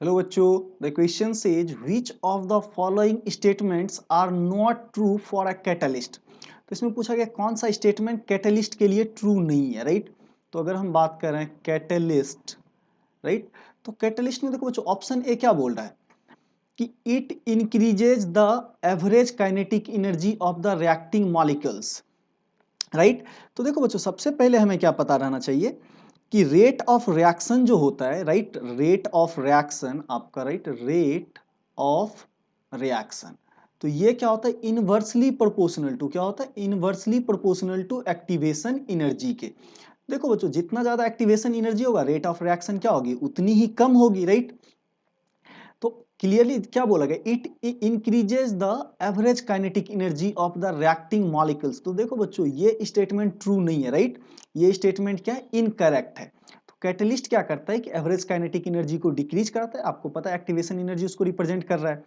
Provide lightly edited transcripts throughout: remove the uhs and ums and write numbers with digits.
Hello बच्चों, the question says which of the following statements are not true for a catalyst. तो इसमें पूछा गया कौन सा स्टेटमेंट कैटलिस्ट के लिए ट्रू नहीं है, राइट। तो अगर हम बात करें कैटलिस्ट, राइट, तो कैटलिस्ट में देखो बच्चों ऑप्शन ए क्या बोल रहा है कि it increases the average kinetic energy of the reacting molecules, right. तो देखो बच्चों सबसे पहले हमें क्या पता रहना चाहिए कि रेट ऑफ रिएक्शन जो होता है, राइट, रेट ऑफ रिएक्शन आपका, राइट, रेट ऑफ रिएक्शन, तो ये क्या होता है इनवर्सली प्रोपोर्शनल टू, क्या होता है inversely proportional to activation energy के। देखो बच्चों जितना ज्यादा एक्टिवेशन एनर्जी होगा रेट ऑफ रिएक्शन क्या होगी उतनी ही कम होगी, राइट। तो क्लियरली क्या बोला गया, it increases the average kinetic energy of the reacting molecules. तो देखो बच्चों ये स्टेटमेंट ट्रू नहीं है, राइट, ये स्टेटमेंट क्या है इनकरेक्ट है। तो कैटलिस्ट क्या करता है कि एवरेज काइनेटिक एनर्जी को डिक्रीज करता है, आपको पता है एक्टिवेशन एनर्जी उसको रिप्रेजेंट कर रहा है।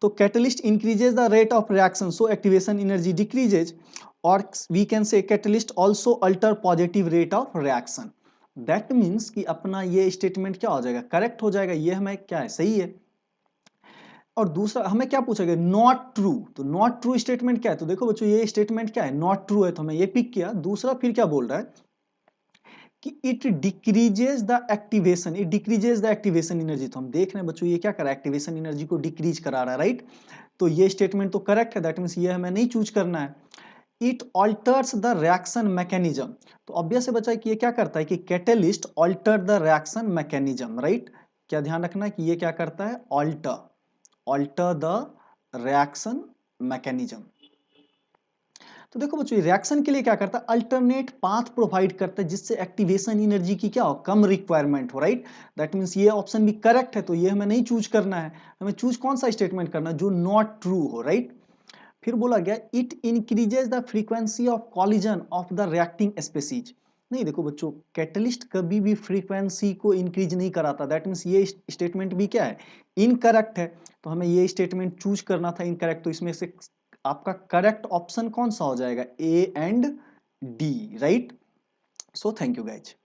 तो catalyst increases the rate of reaction so activation energy decreases, और we can say catalyst also alter positive rate of reaction. That means कि अपना ये स्टेटमेंट क्या हो जाएगा करेक्ट हो जाएगा, ये हमें क्या है सही है। और दूसरा हमें क्या पूछा गया नॉट ट्रू, तो नॉट ट्रू स्टेटमेंट क्या है, तो देखो बच्चों ये स्टेटमेंट क्या है नॉट ट्रू है, तो हमें ये पिक किया। दूसरा फिर क्या बोल रहा है कि it decreases the activation, it decreases the activation energy. तो हम देख रहे हैं बच्चों ये क्या कर रहा है एक्टिवेशन एनर्जी को डिक्रीज करा रहा है, राइट। तो ये स्टेटमेंट तो करेक्ट है, दैट मीन्स ये हमें नहीं चूज करना है। It alters the reaction mechanism, तो ऑब्वियस से बच्चा कि ये क्या करता है कि catalyst alter the reaction mechanism, right. क्या ध्यान रखना है कि ये क्या करता है alter, alter the reaction mechanism. तो देखो बच्चों रिएक्शन के लिए क्या करता है अल्टरनेट पाथ प्रोवाइड करता है जिससे एक्टिवेशन एनर्जी की क्या हो कम रिक्वायरमेंट हो, राइट। दैट मीन्स ये ऑप्शन भी करेक्ट है, तो ये हमें नहीं चूज करना है, हमें चूज कौन सा स्टेटमेंट करना है जो नॉट ट्रू हो, राइट। फिर बोला गया it increases the frequency of collision of the reacting species. नहीं देखो बच्चों कैटलिस्ट कभी भी फ्रीक्वेंसी को इंक्रीज नहीं कराता, दैट मीन्स ये स्टेटमेंट भी क्या है इनकरेक्ट है। तो हमें ये स्टेटमेंट चूज करना था इनकरेक्ट, तो इसमें से आपका करेक्ट ऑप्शन कौन सा हो जाएगा A and D, right. So thank you guys.